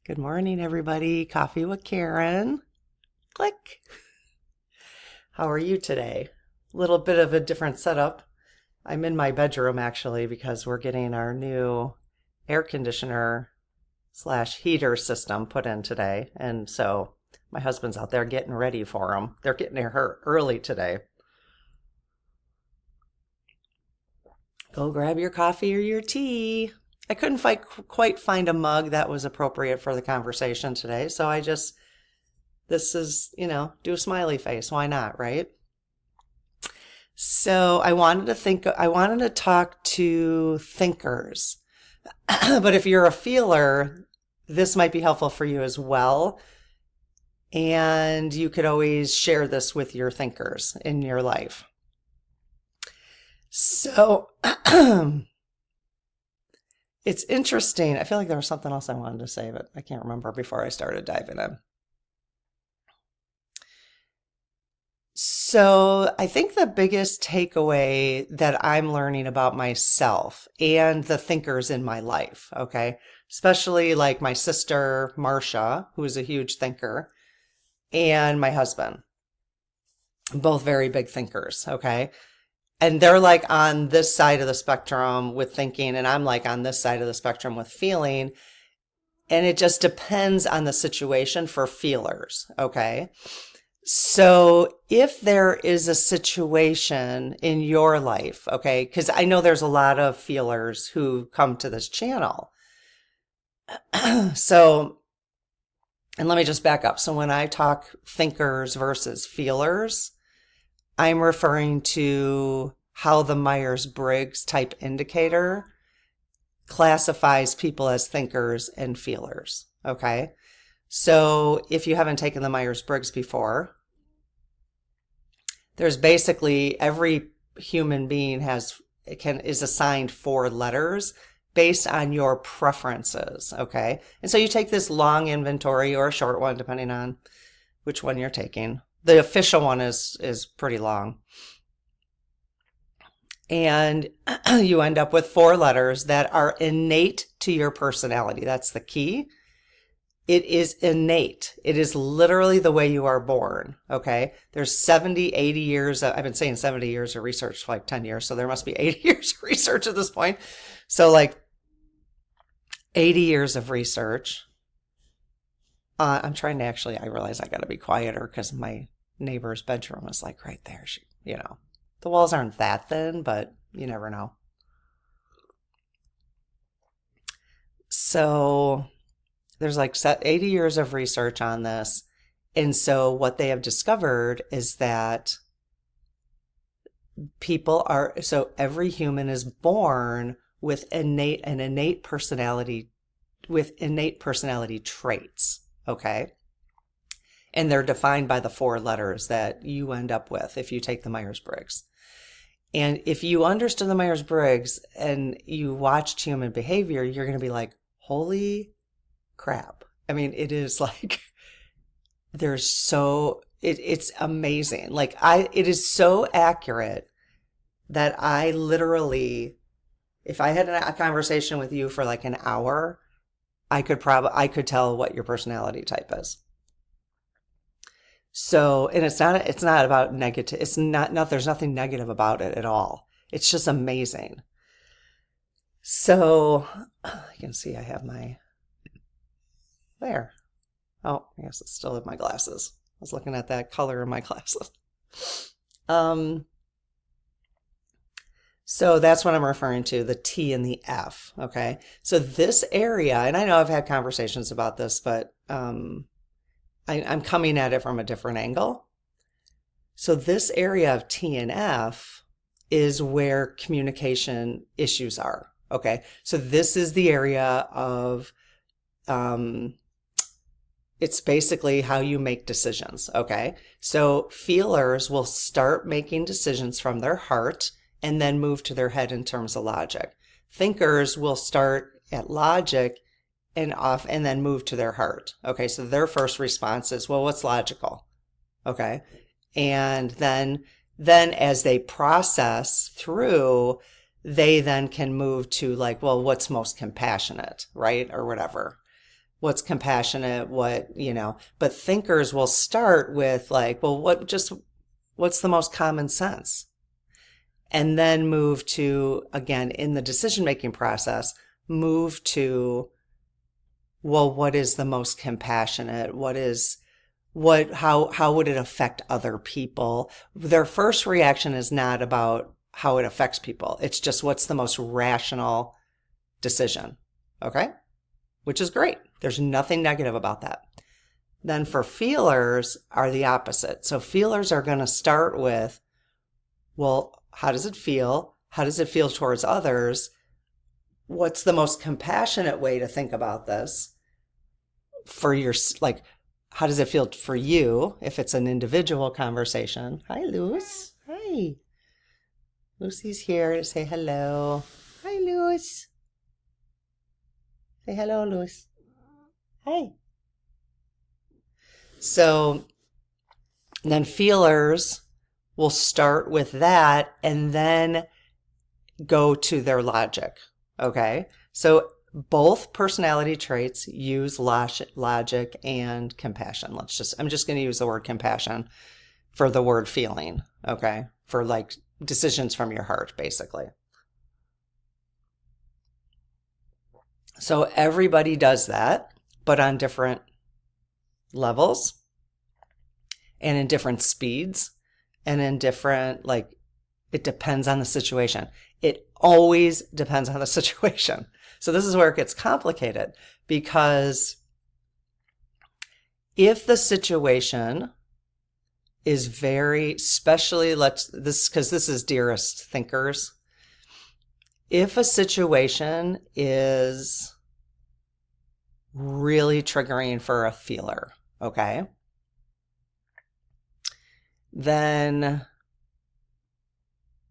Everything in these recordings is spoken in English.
Good morning, everybody. Coffee with Karen. Click. How are you today? Little bit of a different setup. I'm in my bedroom actually because we're getting our new air conditioner slash heater system put in today. And so my husband's out there getting ready for them. They're getting here early today. Go grab your coffee or your tea. I couldn't quite find a mug that was appropriate for the conversation today, so this is, do a smiley face. Why not, right? So I wanted to talk to thinkers. But if you're a feeler, this might be helpful for you as well. And you could always share this with your thinkers in your life. So it's interesting. I feel like there was something else I wanted to say, but I can't remember before I started diving in. So I think the biggest takeaway that I'm learning about myself and the thinkers in my life, okay, especially like my sister, Marcia, who is a huge thinker, and my husband, both very big thinkers, okay? And they're like on this side of the spectrum with thinking, and I'm like on this side of the spectrum with feeling. And it just depends on the situation for feelers, okay? So if there is a situation in your life, okay, because I know there's a lot of feelers who come to this channel. So, and let me just back up. So when I talk thinkers versus feelers, I'm referring to how the Myers-Briggs type indicator classifies people as thinkers and feelers, okay? So if you haven't taken the Myers-Briggs before, there's basically every human being is assigned 4 letters based on your preferences, okay? And so you take this long inventory or a short one, depending on which one you're taking. The official one is pretty long. And you end up with 4 letters that are innate to your personality. That's the key. It is innate. It is literally the way you are born, okay? There's 70, 80 years. I've been saying 70 years of research for like 10 years, so there must be 80 years of research at this point. So like 80 years of research. I'm trying to I realize I got to be quieter because my neighbor's bedroom is like right there. The walls aren't that thin, but you never know. So there's like 80 years of research on this. And so what they have discovered is that every human is born with innate personality traits, okay? And they're defined by the 4 letters that you end up with if you take the Myers-Briggs. And if you understood the Myers-Briggs and you watched human behavior, you're going to be like, holy crap. I mean, it is like, it's amazing. Like it is so accurate that I literally, if I had a conversation with you for like an hour, I could tell what your personality type is. So, and it's not about negative. There's nothing negative about it at all. It's just amazing. So you can see I have there. Oh, I guess it's still in my glasses. I was looking at that color in my glasses. So that's what I'm referring to, the T and the F, okay? So this area, and I know I've had conversations about this, but I'm coming at it from a different angle. So this area of T and F is where communication issues are, okay? So this is the area of, it's basically how you make decisions, okay? So feelers will start making decisions from their heart and then move to their head in terms of logic. Thinkers will start at logic and then move to their heart. Okay, so their first response is, well, what's logical? Okay, and then as they process through, they then can move to like, well, what's most compassionate, right? Or whatever. what's compassionate, but thinkers will start with like, well, what's the most common sense? And then move to, again, in the decision-making process, move to, well, what is the most compassionate? How would it affect other people? Their first reaction is not about how it affects people. It's just what's the most rational decision. Okay? Which is great. There's nothing negative about that. Then for feelers are the opposite. So feelers are going to start with, well, how does it feel? How does it feel towards others? What's the most compassionate way to think about this? How does it feel for you if it's an individual conversation? Hi, Luce. Hi. Lucy's here to say hello. Hi, Luce. Say hello, Luce. Hi. So then feelers will start with that and then go to their logic. Okay? So both personality traits use logic and compassion. I'm just going to use the word compassion for the word feeling. Okay? For like decisions from your heart, basically. So everybody does that, but on different levels and in different speeds and in different, it depends on the situation. It always depends on the situation. So this is where it gets complicated, because if the situation is especially because this is dearest thinkers, if a situation is really triggering for a feeler, okay, then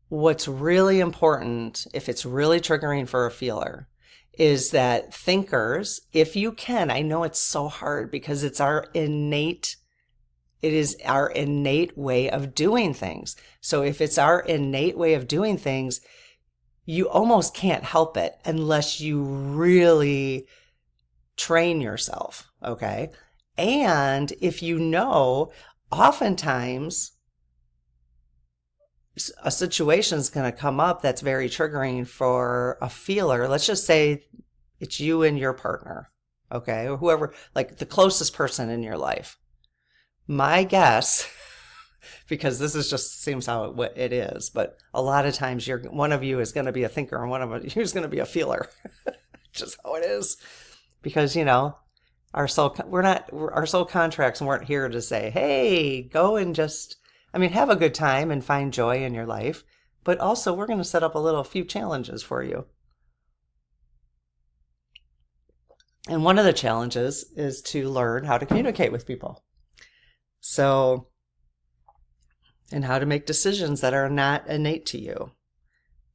what's really important, if it's really triggering for a feeler, is that thinkers, if you can, I know it's so hard because it is our innate way of doing things. So if it's our innate way of doing things, you almost can't help it unless you really train yourself, okay? And if oftentimes a situation is going to come up that's very triggering for a feeler. Let's just say it's you and your partner, okay? Or whoever, like the closest person in your life. My guess, because this seems how it is, but a lot of times one of you is going to be a thinker and one of you is going to be a feeler. Just how it is. Because, our soul contracts weren't here to say, hey, go and have a good time and find joy in your life. But also we're going to set up a few challenges for you. And one of the challenges is to learn how to communicate with people. So, and how to make decisions that are not innate to you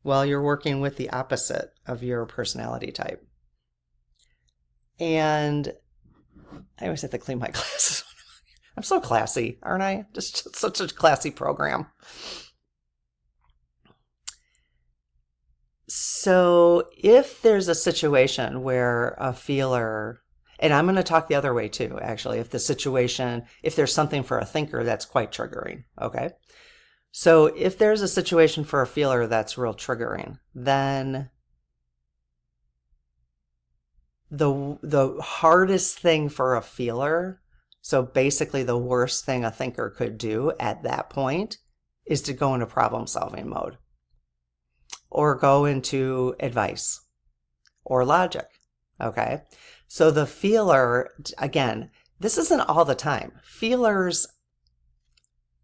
while you're working with the opposite of your personality type. And I always have to clean my glasses. I'm so classy, aren't I? Just such a classy program. So if there's a situation where a feeler, and I'm going to talk the other way too, actually, if there's something for a thinker that's quite triggering, okay? So if there's a situation for a feeler that's real triggering, then the hardest thing for a feeler, so basically the worst thing a thinker could do at that point, is to go into problem-solving mode or go into advice or logic, okay? So the feeler, again, this isn't all the time. Feelers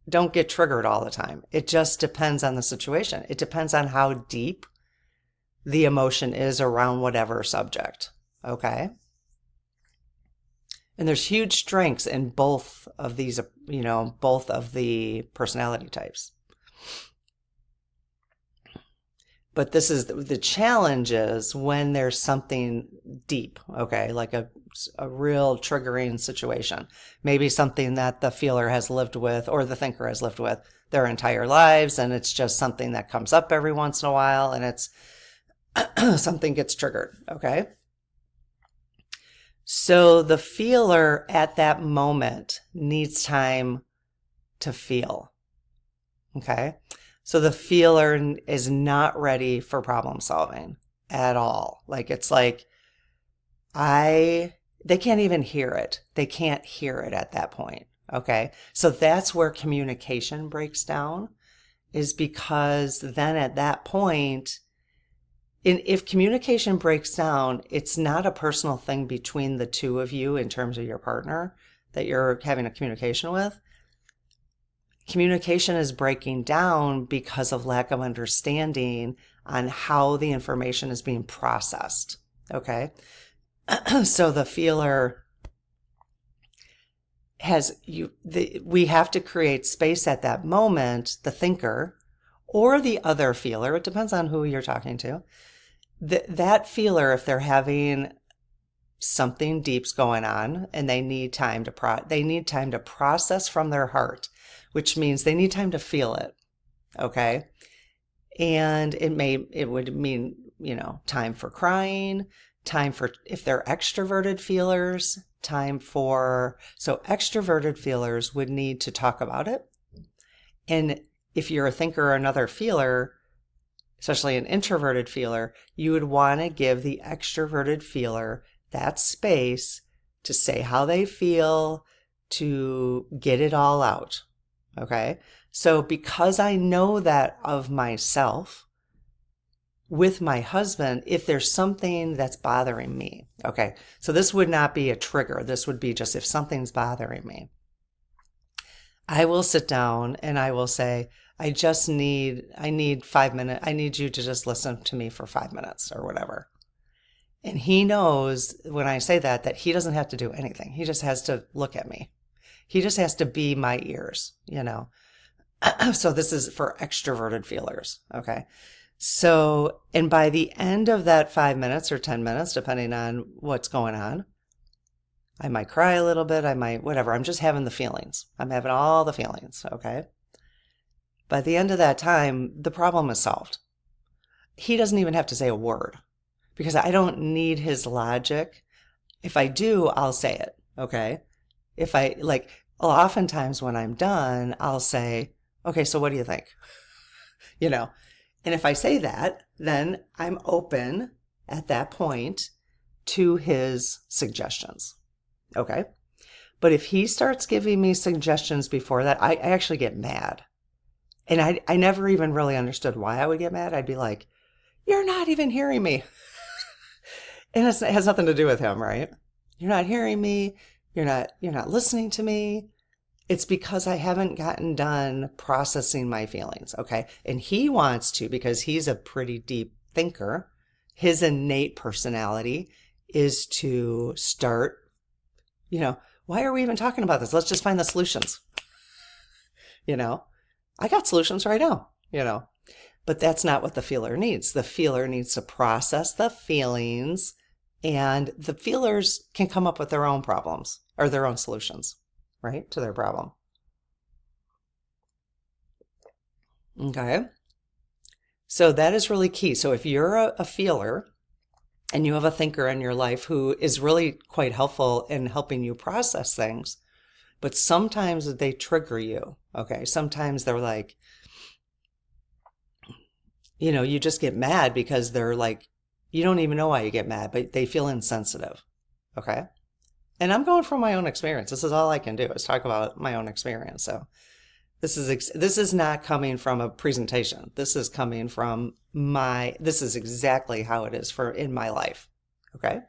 don't get triggered all the time. It just depends on the situation. It depends on how deep the emotion is around whatever subject, okay? And there's huge strengths in both of these, both of the personality types. But this is the challenge is when there's something deep, okay, like a real triggering situation. Maybe something that the feeler has lived with or the thinker has lived with their entire lives, and it's just something that comes up every once in a while, and it's something gets triggered, okay? So the feeler at that moment needs time to feel. Okay. So the feeler is not ready for problem solving at all. Like it's like they can't even hear it. They can't hear it at that point. Okay. So that's where communication breaks down, is because then at that point, if communication breaks down, it's not a personal thing between the two of you in terms of your partner that you're having a communication with. Communication is breaking down because of lack of understanding on how the information is being processed. Okay. So the feeler we have to create space at that moment, the thinker or the other feeler, it depends on who you're talking to. That feeler, if they're having something deep's going on and they need time to process from their heart, which means they need time to feel it. Okay. And it would mean, time for crying, time for, if they're extroverted feelers, so extroverted feelers would need to talk about it. And if you're a thinker or another feeler, especially an introverted feeler, you would want to give the extroverted feeler that space to say how they feel, to get it all out. Okay. So because I know that of myself, with my husband, if there's something that's bothering me, okay, so this would not be a trigger. This would be just if something's bothering me, I will sit down and I will say, I need 5 minutes. I need you to just listen to me for 5 minutes or whatever. And he knows when I say that he doesn't have to do anything. He just has to look at me. He just has to be my ears, So this is for extroverted feelers. Okay. So, and by the end of that 5 minutes or 10 minutes, depending on what's going on, I might cry a little bit. I might, whatever. I'm just having the feelings. I'm having all the feelings. Okay. By the end of that time, the problem is solved. He doesn't even have to say a word because I don't need his logic. If I do, I'll say it. Okay. If I oftentimes when I'm done, I'll say, okay, so what do you think? And if I say that, then I'm open at that point to his suggestions. Okay. But if he starts giving me suggestions before that, I actually get mad. And I never even really understood why I would get mad. I'd be like, you're not even hearing me. And it has nothing to do with him, right? You're not hearing me. You're not listening to me. It's because I haven't gotten done processing my feelings, okay? And he wants to because he's a pretty deep thinker. His innate personality is to start, why are we even talking about this? Let's just find the solutions. I got solutions right now, but that's not what the feeler needs. The feeler needs to process the feelings, and the feelers can come up with their own problems or their own solutions. Right, to their problem. Okay. So that is really key. So if you're a feeler and you have a thinker in your life who is really quite helpful in helping you process things, but sometimes they trigger you. Okay. Sometimes they're like, you just get mad because they're like, you don't even know why you get mad, but they feel insensitive. Okay. And I'm going from my own experience. This is all I can do is talk about my own experience. So this is not coming from a presentation. This is coming from this is exactly how it is in my life. Okay.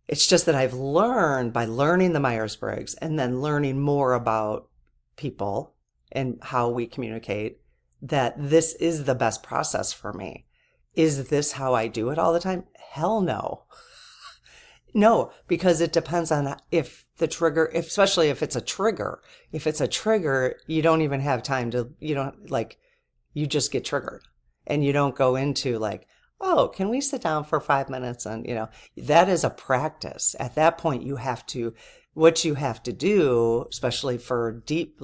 It's just that I've learned by learning the Myers-Briggs and then learning more about people and how we communicate that this is the best process for me. Is this how I do it all the time? Hell no. No, because it depends on if the trigger, especially if it's a trigger. If it's a trigger, you don't even have time to, you just get triggered and you don't go into oh, can we sit down for 5 minutes? And, that is a practice. At that point, what you have to do, especially for deep,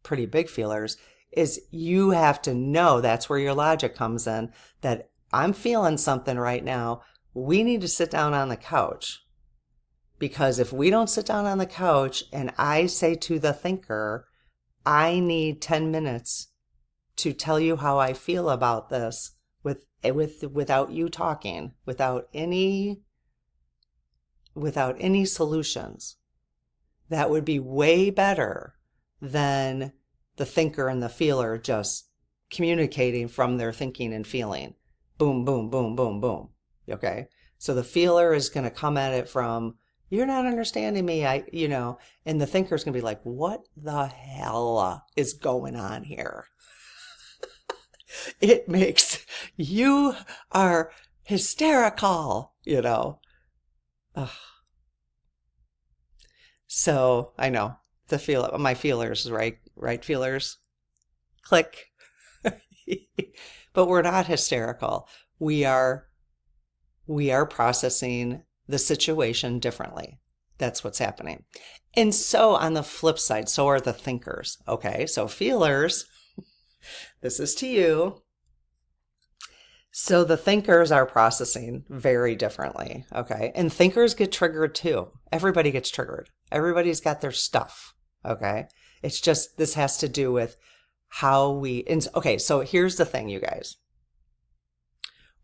pretty big feelers, is you have to know that's where your logic comes in, that I'm feeling something right now. We need to sit down on the couch Because if we don't sit down on the couch and I say to the thinker, I need 10 minutes to tell you how I feel about this without you talking, without any solutions, that would be way better than the thinker and the feeler just communicating from their thinking and feeling. Boom, boom, boom, boom, boom. Okay? So the feeler is going to come at it from, you're not understanding me, and the thinker's going to be like, what the hell is going on here? It makes, you are hysterical, Ugh. So I know my feelers, right feelers, click. But we're not hysterical. We are processing the situation differently. That's what's happening. And so on the flip side, so are the thinkers. Okay, so feelers, this is to you. So the thinkers are processing very differently, okay? And thinkers get triggered too. Everybody gets triggered. Everybody's got their stuff, okay? It's just, this has to do with okay, so here's the thing, you guys.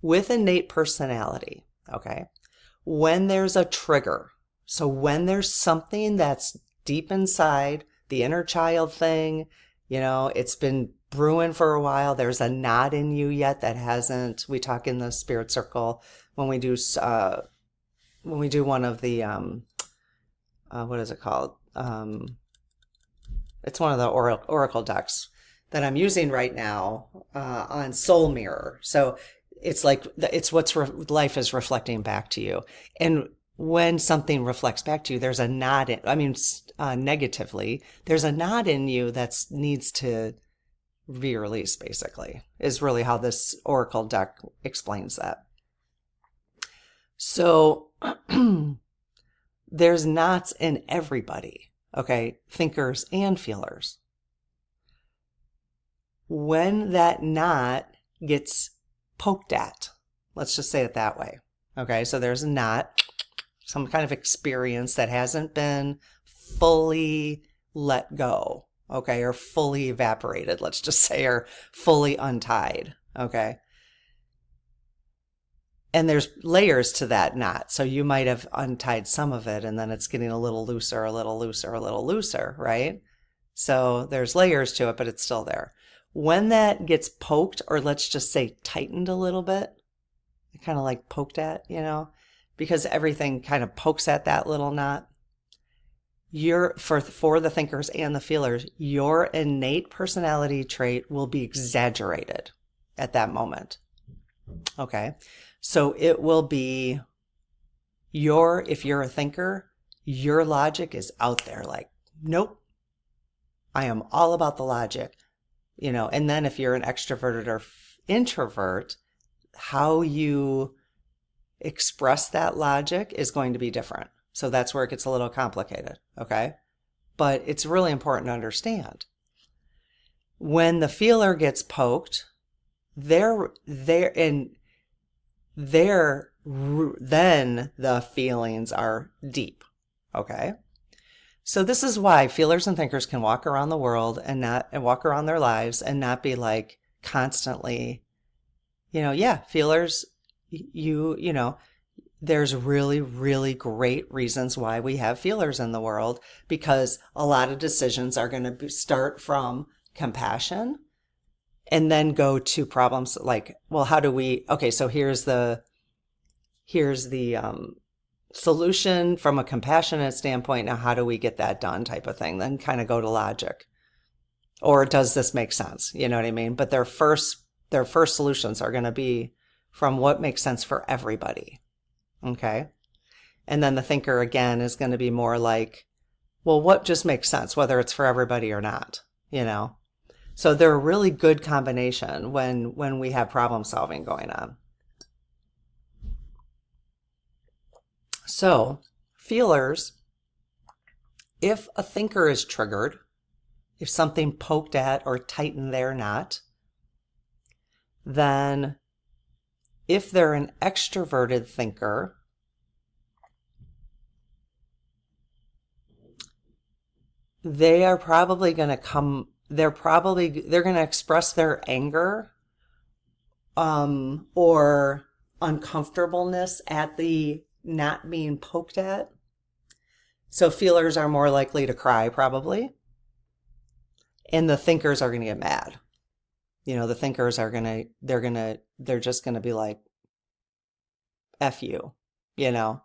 With innate personality, okay, when there's a trigger, so when there's something that's deep inside, the inner child thing, it's been brewing for a while, there's a knot in you yet that hasn't, we talk in the spirit circle when we do one of the, what is it called? It's one of the oracle decks that I'm using right now on Soul Mirror. So it's like, it's what's life is reflecting back to you. And when something reflects back to you, there's a knot negatively, there's a knot in you that needs to be released, basically, is really how this oracle deck explains that. So there's knots in everybody, okay, thinkers and feelers. When that knot gets poked at, let's just say it that way, okay, so there's a knot, some kind of experience that hasn't been fully let go, okay, or fully evaporated, let's just say, or fully untied, okay? And there's layers to that knot. So you might have untied some of it and then it's getting a little looser, a little looser, a little looser, right? So there's layers to it, but it's still there. When that gets poked, or let's just say tightened a little bit, kind of like poked at, because everything kind of pokes at that little knot. For the thinkers and the feelers, your innate personality trait will be exaggerated at that moment. Okay. So it will be if you're a thinker, your logic is out there like, nope, I am all about the logic, and then if you're an extroverted or introvert, how you express that logic is going to be different. So that's where it gets a little complicated, okay? But it's really important to understand. When the feeler gets poked, then the feelings are deep, okay? So this is why feelers and thinkers can walk around the world and walk around their lives and not be like constantly, feelers, there's really, really great reasons why we have feelers in the world, because a lot of decisions are going to start from compassion and then go to problems like, well, how do we, okay, so here's the solution from a compassionate standpoint. Now, how do we get that done type of thing? Then kind of go to logic. Or does this make sense? You know what I mean? But their first solutions are going to be from what makes sense for everybody. Okay. And then the thinker again is going to be more like, well, what just makes sense, whether it's for everybody or not, So they're a really good combination when we have problem solving going on. So feelers, if a thinker is triggered, if something poked at or tightened their knot, then if they're an extroverted thinker, they are probably going to they're going to express their anger, or uncomfortableness at the not being poked at. So feelers are more likely to cry probably, and the thinkers are going to get mad. The thinkers are going to, they're just going to be like, F you, you know,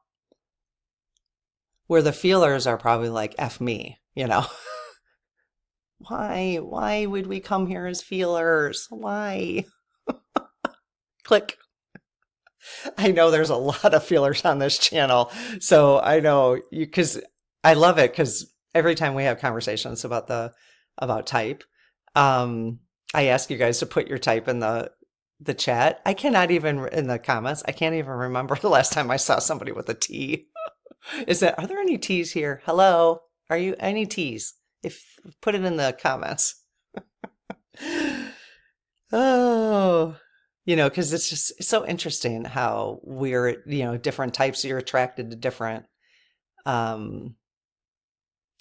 where the feelers are probably like, F me. Why would we come here as feelers? Why? Click. I know there's a lot of feelers on this channel. So I know you, because I love it, because every time we have conversations about type, I ask you guys to put your type in the chat. I cannot even, in the comments, I can't even remember the last time I saw somebody with a T. Are there any T's here? Hello? Are you any T's? If put it in the comments. Oh, because it's so interesting how we're, different types, you're attracted to different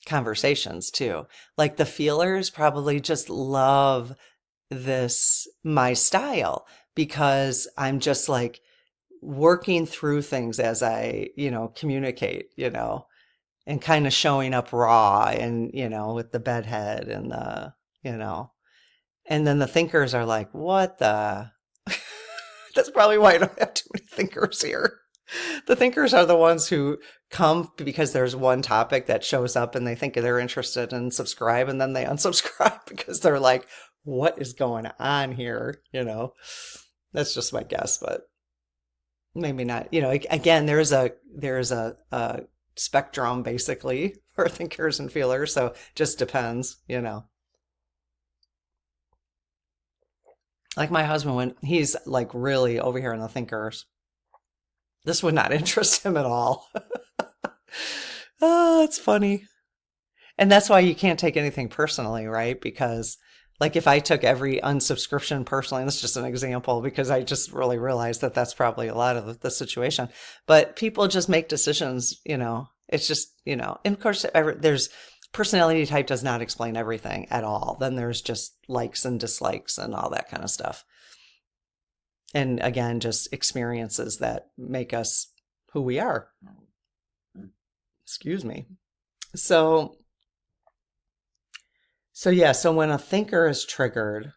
conversations too. Like the feelers probably just love my style, because I'm just like working through things as I, communicate, and kind of showing up raw and, with the bedhead and and then the thinkers are like, what the? That's probably why I don't have too many thinkers here. The thinkers are the ones who come because there's one topic that shows up and they think they're interested and subscribe, and then they unsubscribe because they're like, what is going on here? That's just my guess, but maybe not. Again, there's a spectrum basically for thinkers and feelers, so just depends. Like my husband, when he's like really over here in the thinkers, this would not interest him at all. Oh, it's funny. And that's why you can't take anything personally, right? Because like if I took every unsubscription personally, and that's just an example because I just really realized that that's probably a lot of the situation. But people just make decisions, it's just, and of course there's personality type does not explain everything at all. Then there's just likes and dislikes and all that kind of stuff. And again, just experiences that make us who we are. Excuse me. So yeah, so when a thinker is triggered,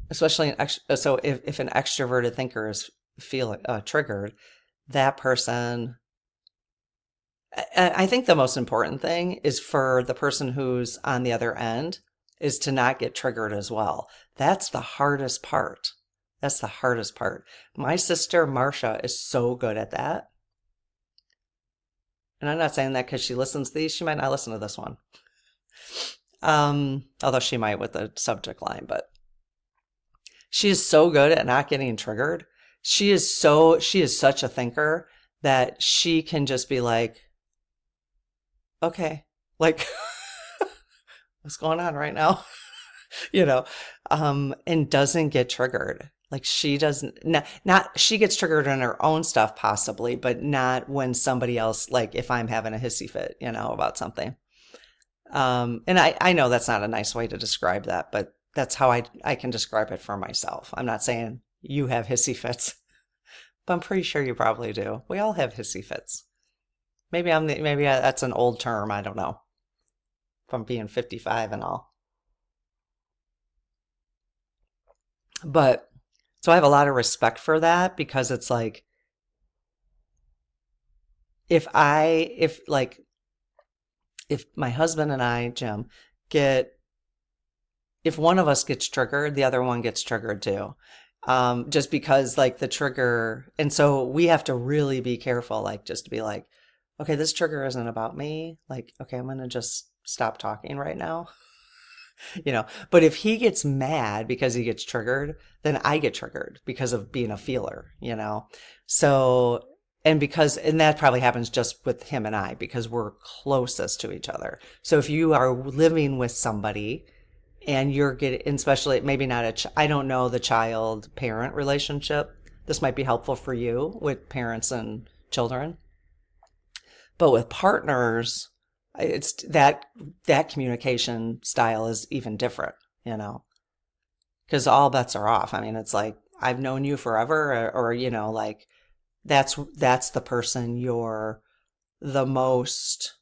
especially if an extroverted thinker is triggered, that person, I think the most important thing is for the person who's on the other end is to not get triggered as well. That's the hardest part. That's the hardest part. My sister, Marcia, is so good at that. And I'm not saying that because she listens to these. She might not listen to this one. Although she might with the subject line, but she is so good at not getting triggered. She is such a thinker that she can just be like, okay, like what's going on right now? And doesn't get triggered. Like she doesn't, not she gets triggered on her own stuff possibly, but not when somebody else, like if I'm having a hissy fit, about something. And I know that's not a nice way to describe that, but that's how I can describe it for myself. I'm not saying you have hissy fits, but I'm pretty sure you probably do. We all have hissy fits. Maybe that's an old term. I don't know. From being 55 and all. But so I have a lot of respect for that, because it's like, if my husband and I, Jim, if one of us gets triggered, the other one gets triggered too. Just because like the trigger, and so we have to really be careful, like just to be like, okay, this trigger isn't about me. Like, okay, I'm going to just stop talking right now. But if he gets mad because he gets triggered, then I get triggered because of being a feeler, So, and that probably happens just with him and I, because we're closest to each other. So if you are living with somebody and you're getting, especially maybe not I don't know the child parent relationship. This might be helpful for you with parents and children. But with partners, It's that communication style is even different, you know, because all bets are off. I mean, it's like I've known you forever, or you know, like that's the person you're the most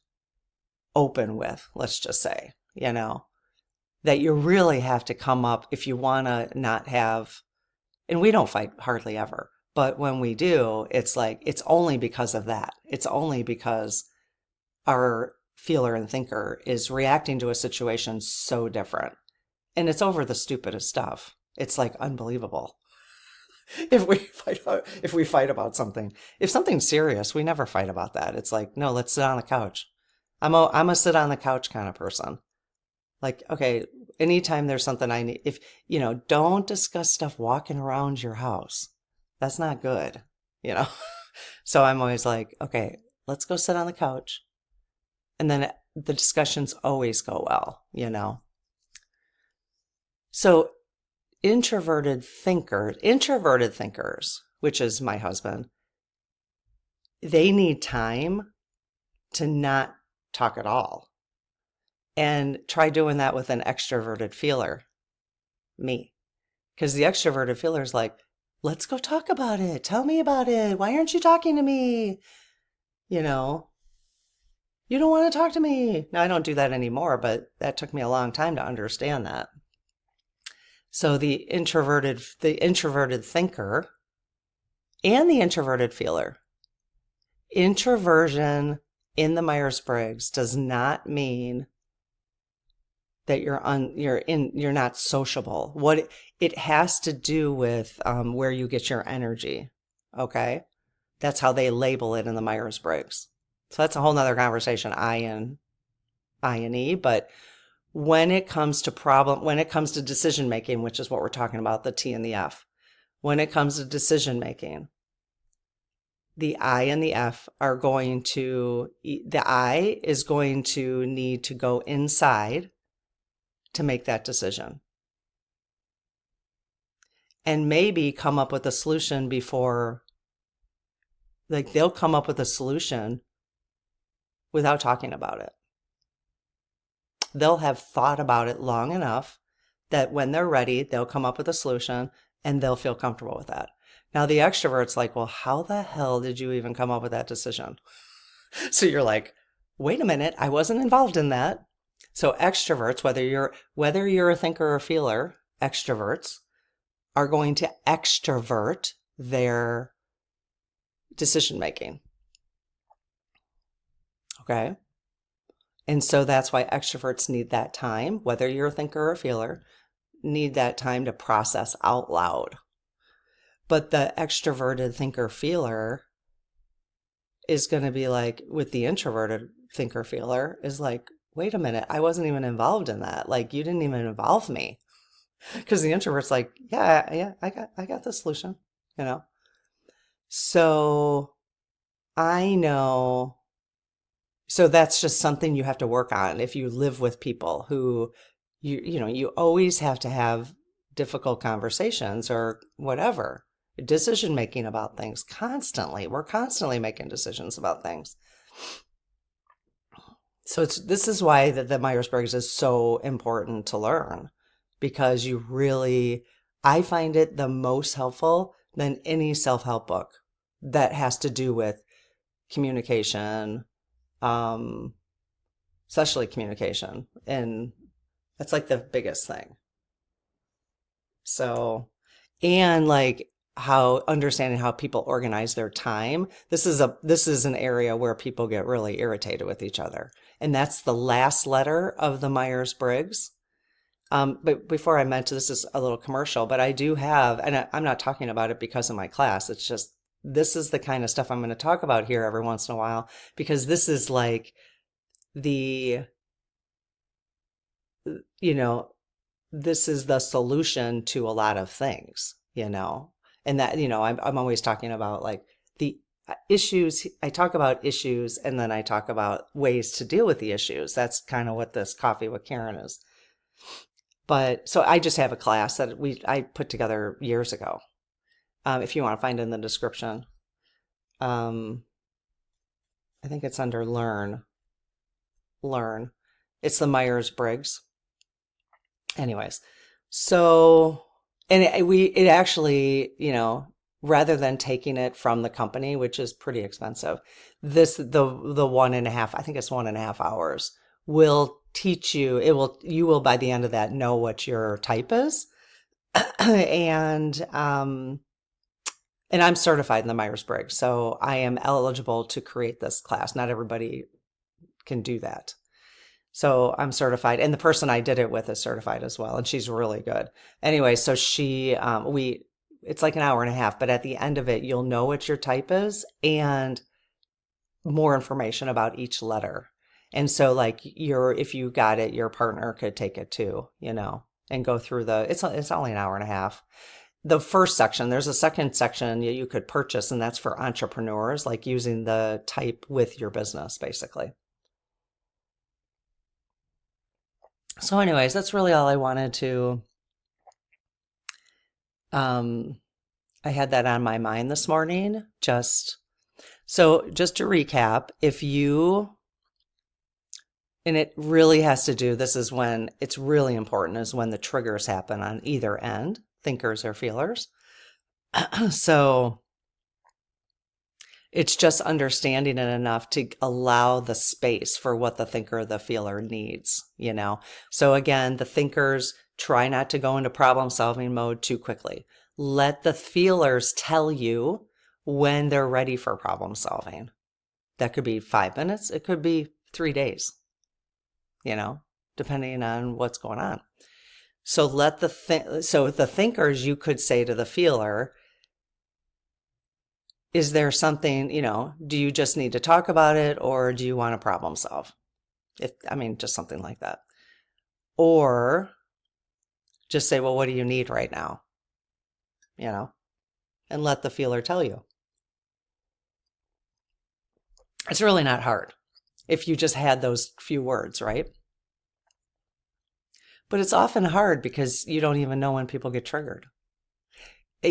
open with, let's just say, you know, that you really have to come up if you want to not have, and we don't fight hardly ever, but when we do, it's like, it's only because of that. It's only because our feeler and thinker is reacting to a situation so different. And it's over the stupidest stuff. It's like unbelievable. If we fight about something, if something's serious, we never fight about that. It's like, no, let's sit on the couch. I'm a sit on the couch kind of person. Like, okay, anytime there's something I need, if, you know, don't discuss stuff walking around your house. That's not good, you know? So I'm always like, okay, let's go sit on the couch. And then the discussions always go well, you know? So introverted thinkers, which is my husband, they need time to not talk at all. And try doing that with an extroverted feeler, me. Because the extroverted feeler is like, let's go talk about it. Tell me about it. Why aren't you talking to me? You know, you don't want to talk to me. Now, I don't do that anymore, but that took me a long time to understand that. So the introverted thinker and the introverted feeler. Introversion in the Myers-Briggs does not mean that you're not sociable. What it has to do with where you get your energy. Okay, that's how they label it in the Myers-Briggs. So that's a whole nother conversation. I and E. But when it comes to decision making, which is what we're talking about, the T and the F. When it comes to decision making, the I and the F are the I is going to need to go inside to make that decision. And maybe come up with a solution before, like they'll come up with a solution without talking about it. They'll have thought about it long enough that when they're ready, they'll come up with a solution and they'll feel comfortable with that. Now the extrovert's like, well, how the hell did you even come up with that decision? So you're like, wait a minute, I wasn't involved in that. So extroverts, whether you're a thinker or a feeler, extroverts are going to extrovert their decision making. Okay? And so that's why extroverts need that time, whether you're a thinker or a feeler, need that time to process out loud. But the extroverted thinker feeler is going to be like, with the introverted thinker feeler, is like, wait a minute, I wasn't even involved in that. Like, you didn't even involve me. Because the introvert's like, yeah, I got the solution, you know? So I know, so that's just something you have to work on if you live with people who, you always have to have difficult conversations or whatever, decision making about things constantly. We're constantly making decisions about things. So this is why the Myers-Briggs is so important to learn, because I find it the most helpful than any self-help book that has to do with communication, especially communication. And that's like the biggest thing. So, and like understanding how people organize their time. This is an area where people get really irritated with each other. And that's the last letter of the Myers-Briggs. But before I mentioned, this is a little commercial, but I do have, and I'm not talking about it because of my class. It's just, this is the kind of stuff I'm going to talk about here every once in a while, because this is like this is the solution to a lot of things, and that, I'm always talking about like the issues. I talk about issues and then I talk about ways to deal with the issues. That's kind of what this Coffee with Karen is. But so I just have a class that I put together years ago. If you want to find it in the description, I think it's under Learn learn. It's the Myers-Briggs. Anyways, so, and it actually, rather than taking it from the company, which is pretty expensive, the 1.5, I think it's 1.5 hours, will teach you, you will by the end of that know what your type is. And I'm certified in the Myers-Briggs, so I am eligible to create this class. Not everybody can do that. So I'm certified, and the person I did it with is certified as well, and she's really good. Anyway, so it's like an hour and a half, but at the end of it, you'll know what your type is and more information about each letter. And so like if you got it, your partner could take it too, and go through it's only an hour and a half. The first section, there's a second section you could purchase, and that's for entrepreneurs, like using the type with your business, basically. So anyways, that's really all I wanted to, I had that on my mind this morning. Just to recap, and it really has to do, this is when it's really important, is when the triggers happen on either end, thinkers or feelers. So it's just understanding it enough to allow the space for what the thinker or the feeler needs, So again, the thinkers try not to go into problem solving mode too quickly. Let the feelers tell you when they're ready for problem solving. That could be 5 minutes. It could be 3 days, depending on what's going on. So the thinkers, you could say to the feeler, is there something, do you just need to talk about it, or do you want to problem solve? Just something like that. Or just say, well, what do you need right now? And let the feeler tell you. It's really not hard if you just had those few words, right? But it's often hard because you don't even know when people get triggered.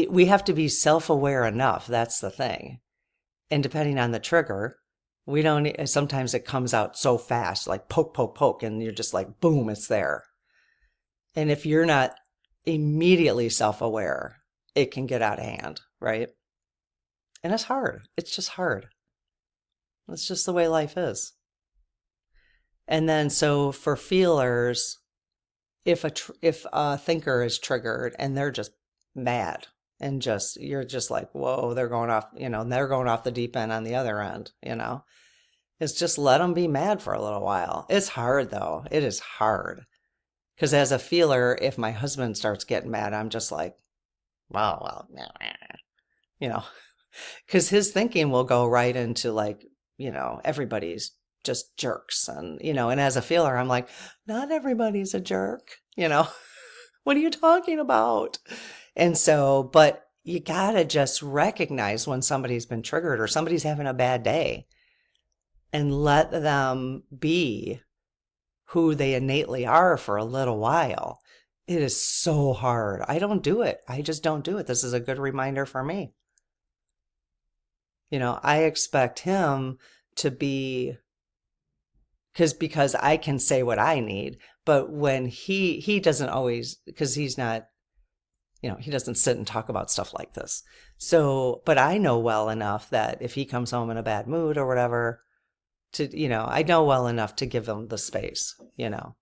We have to be self-aware enough. That's the thing. And depending on the trigger, sometimes it comes out so fast, like poke, poke, poke, and you're just like, boom, it's there. And if you're not immediately self-aware, it can get out of hand, right? And it's hard. It's just hard. That's just the way life is. And then so for feelers, if a thinker is triggered and they're just mad and you're just like, whoa, they're going off, they're going off the deep end on the other end, it's just let them be mad for a little while. It's hard though. It is hard. Because as a feeler, if my husband starts getting mad, I'm just like, well, because his thinking will go right into like, everybody's just jerks. And, and as a feeler, I'm like, not everybody's a jerk, what are you talking about? And so, but you gotta just recognize when somebody's been triggered or somebody's having a bad day and let them be who they innately are for a little while. It is so hard. I don't do it. I just don't do it. This is a good reminder for me. I expect him to be, because I can say what I need, but when he doesn't always, because he's not, he doesn't sit and talk about stuff like this. So, but I know well enough that if he comes home in a bad mood or whatever, I know well enough to give him the space, and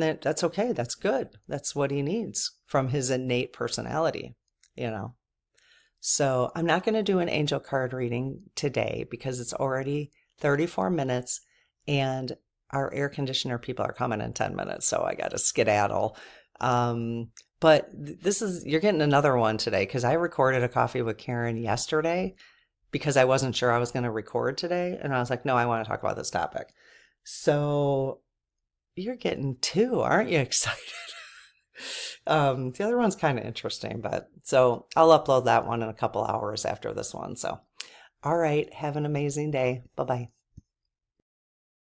that's okay. That's good. That's what he needs from his innate personality, So I'm not going to do an angel card reading today because it's already 34 minutes and our air conditioner people are coming in 10 minutes. So I got to skedaddle. But you're getting another one today because I recorded a coffee with Karen yesterday because I wasn't sure I was going to record today. And I was like, no, I want to talk about this topic. So you're getting two, aren't you excited? The other one's kind of interesting, but so I'll upload that one in a couple hours after this one. So, all right. Have an amazing day. Bye-bye.